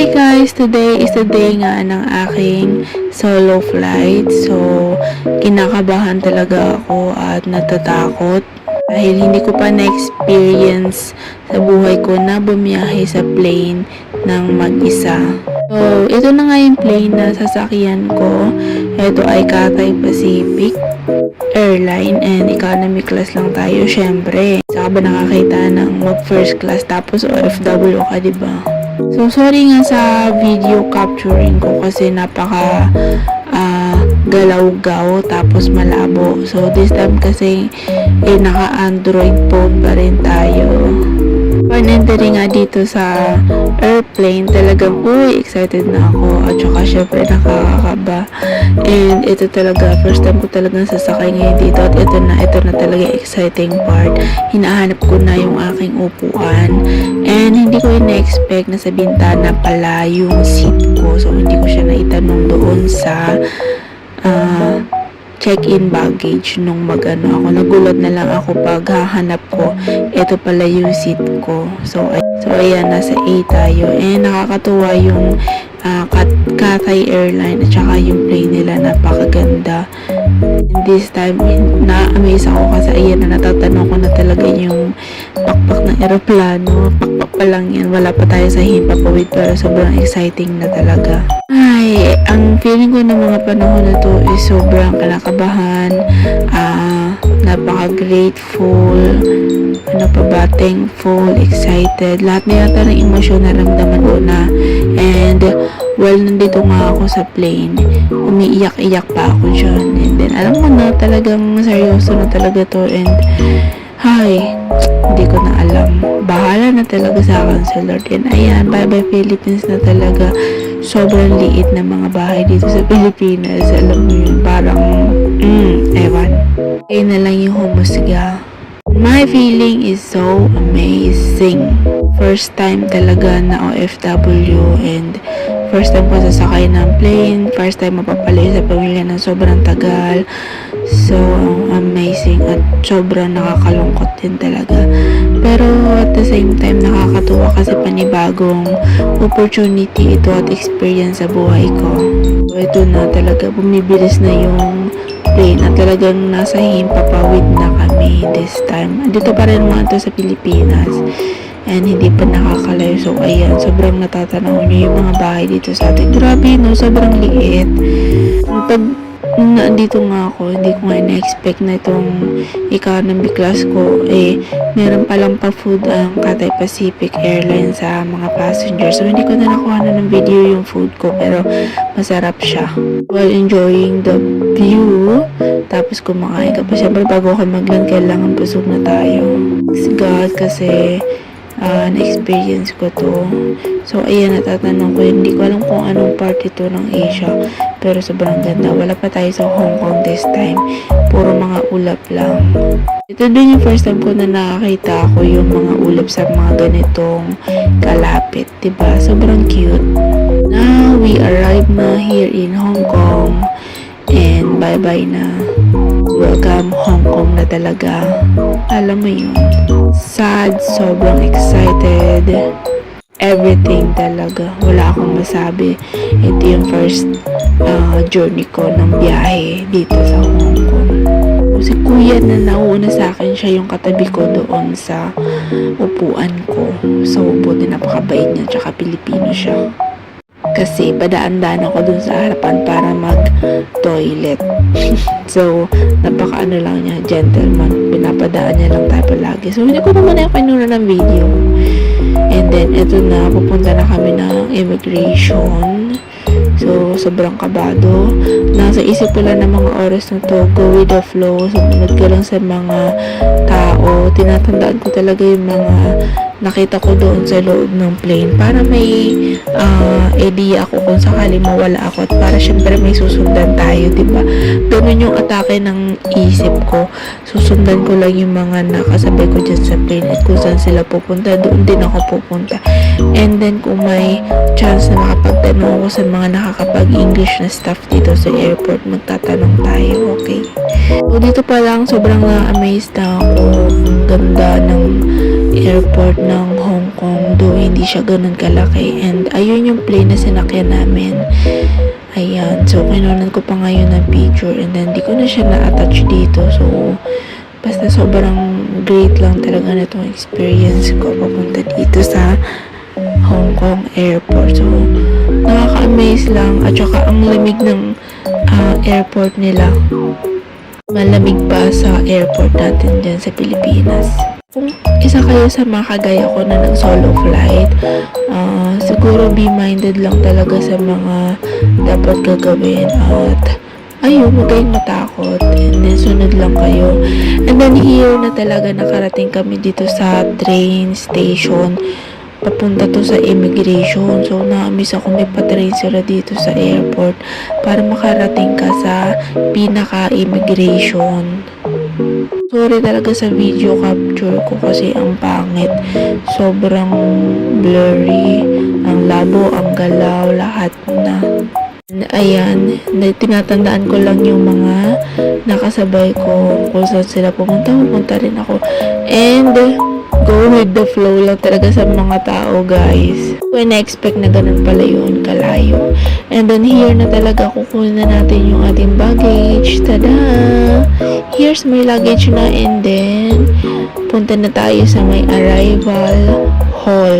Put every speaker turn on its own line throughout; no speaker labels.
Hi guys! Today is the day nga ng aking solo flight. So, kinakabahan talaga ako at natatakot dahil hindi ko pa na-experience sa buhay ko na bumiyahe sa plane ng mag-isa. So, ito na nga yung plane na sasakyan ko. Ito ay Cathay Pacific Airline and economy class lang tayo, syempre. Saka ba nakakita ng mag first class tapos OFW ka, diba? So, sorry nga sa video capturing ko kasi napaka galaw-gaw tapos malabo. So, this time kasi naka-Android phone pa rin tayo. Upon entering nga dito sa airplane, talagang excited na ako at saka syempre nakakakaba. And ito talaga, first time ko talagang sasakay ngayon dito at ito na talaga exciting part. Hinahanap ko na yung aking upuan and hindi ko ina-expect na sa bintana pala yung seat ko. So hindi ko siya naitanong doon sa check-in baggage nung mag-ano ako. Nagulat na lang ako pag hahanap ko. Ito pala yung seat ko. So ayan, nasa A tayo. And nakakatuwa yung Cathay Airline at saka yung plane nila. Napakaganda. And this time, na-amaze ako kasi ayan na natatanong ko na talaga yung pakpak ng eroplano. Pakpak pa lang yan. Wala pa tayo sa himpapawid pero sobrang exciting na talaga. Ay, ang feeling ko ng mga panahon na to is sobrang kinakabahan, napaka-grateful, thankful, excited, lahat na yata ng emosyon na ramdaman ko na. And while nandito nga ako sa plane, umiiyak-iyak pa ako dyan. And then alam mo na talagang seryoso na talaga to and hindi ko na alam. Bahala na talaga sa akin si Lord. And ayan, bye-bye Philippines na talaga. Sobrang liit na mga bahay dito sa Pilipinas. Alam mo yun, parang, ewan. Kaya na lang yung humusga. My feeling is so amazing. First time talaga na OFW and first time ko sasakay ng plane. First time mapapalayo sa pamilya ng sobrang tagal. So, amazing at sobrang nakakalungkot din talaga. Pero at the same time, nakakatuwa kasi panibagong opportunity ito at experience sa buhay ko. So, ito na talaga, bumibilis na yung plane at talagang nasa himpapawid na kami this time. Dito pa rin mga ito sa Pilipinas and hindi pa nakakalayo. So, ayan, sobrang natatanaw nyo yung mga bahay dito sa atin. Grabe, no? Sobrang liit. Pag naandito nga ako, hindi ko nga na-expect na itong economy class ko, meron palang pa-food ang Cathay Pacific Airlines sa mga passengers. So, hindi ko na nakuha na ng video yung food ko, pero masarap siya. While enjoying the view, tapos kumakain ka pa. Siyempre, bago ka mag-land, kailangan busog na tayo. Thanks God, kasi na-experience ko to. So, ayan, natatanong ko. Hindi ko alam kung anong part ito ng Asia. Pero sobrang ganda. Wala pa tayo sa Hong Kong this time. Puro mga ulap lang. Ito din yung first time ko na nakakita ko yung mga ulap sa mga ganitong kalapit. Diba? Sobrang cute. Now, we arrived na here in Hong Kong. And bye-bye na. Welcome Hong Kong na talaga. Alam mo yun. Sad, sobrang excited. Everything talaga. Wala akong masabi. Ito yung first journey ko ng biyahe dito sa Hong Kong. Si kuya na nauna sa akin, siya yung katabi ko doon sa upuan ko. Sa upo din, napakabait niya, tsaka Pilipino siya. Kasi padaan-daan ako dun sa harapan para mag-toilet. So, napaka-ano lang niya, gentleman. Pinapadaan niya lang tayo palagi. So, hindi ko naman na pinuna ng video. And then, eto na, pupunta na kami ng immigration. So, sobrang kabado. Nasa isip ko lang ng mga oras na to, go with the flow. Sumunod ka lang sa mga tao. Tinatandaan ko talaga yung mga nakita ko doon sa loob ng plane para may idea ako kung sakali mawala ako at para syempre may susundan tayo, diba? Ganun yung atake ng isip ko. Susundan ko lang yung mga nakasabay ko dyan sa plane at kung saan sila pupunta, doon din ako pupunta. And then kung may chance na makapagtanong ako sa mga nakakapag-English na staff dito sa airport, magtatanong tayo, okay? So dito pa lang sobrang na-amazed na ako. Ang ganda ng airport ng Hong Kong. though hindi siya ganun kalaki. And ayun yung plane na sinakyan namin. Ayan, so kinunan ko pa ngayon ng picture and then di ko na siya na-attach dito. So, basta sobrang great lang talaga na itong experience ko papunta dito sa Hong Kong airport. So, nakaka-amaze lang at saka ang lamig ng airport nila. Malamig pa sa airport natin dyan sa Pilipinas. Kung isa kayo sa mga kagaya ko na nag-solo flight, siguro be minded lang talaga sa mga dapat gagawin at ayun, huwag kayong matakot and then sunod lang kayo. And then here na talaga nakarating kami dito sa train station. Papunta to sa immigration. So, na-miss ako may pa-train sila dito sa airport para makarating ka sa pinaka-immigration. Sorry talaga sa video capture ko kasi ang pangit. Sobrang blurry. Ang labo, ang galaw, lahat na. Ayan, tinatandaan ko lang yung mga nakasabay ko. Kung saan sila pumunta rin ako. And go with the flow lang talaga sa mga tao, guys. When na-expect na ganun pala yun, kalayo. And then here na talaga kukunin na natin yung ating baggage. Tada! Here's my luggage na and then punta na tayo sa may arrival hall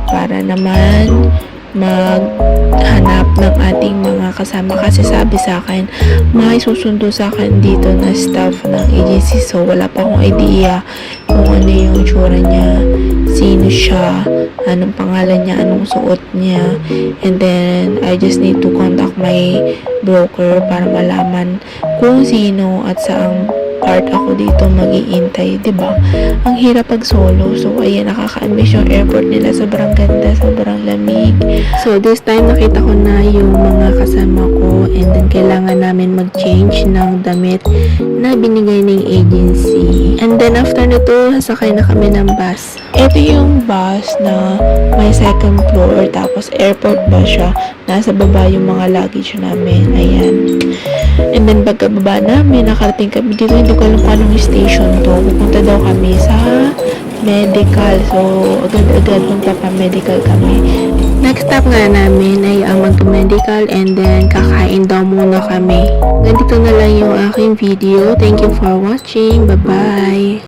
para naman maghanap ng ating mga kasama kasi sabi sa akin may susundo sa akin dito na staff ng agency, so wala pa akong idea kung ano yung itsura niya, sino siya, anong pangalan niya, anong suot niya, and then I just need to contact my broker para malaman kung sino at saang part ako dito mag-iintay, diba? Ang hirap pag solo. So, ayan, nakaka-amaze yung airport nila. Sobrang ganda, sobrang lamig. So, this time, nakita ko na yung mga kasama ko and then kailangan namin mag-change ng damit na binigay ng agency. And then, after nito, sakay na kami ng bus. Ito yung bus na may second floor, tapos airport bus siya. Nasa baba yung mga luggage namin. Ayan. And then, pagkababa namin, nakarating kami dito. Hindi ko alam kung anong station to. Pupunta daw kami sa medical. So, agad-agad magpapamedical kami. Next stop nga namin ay ang mag-medical and then kakain daw muna kami. Ganito na lang yung aking video. Thank you for watching. Bye-bye!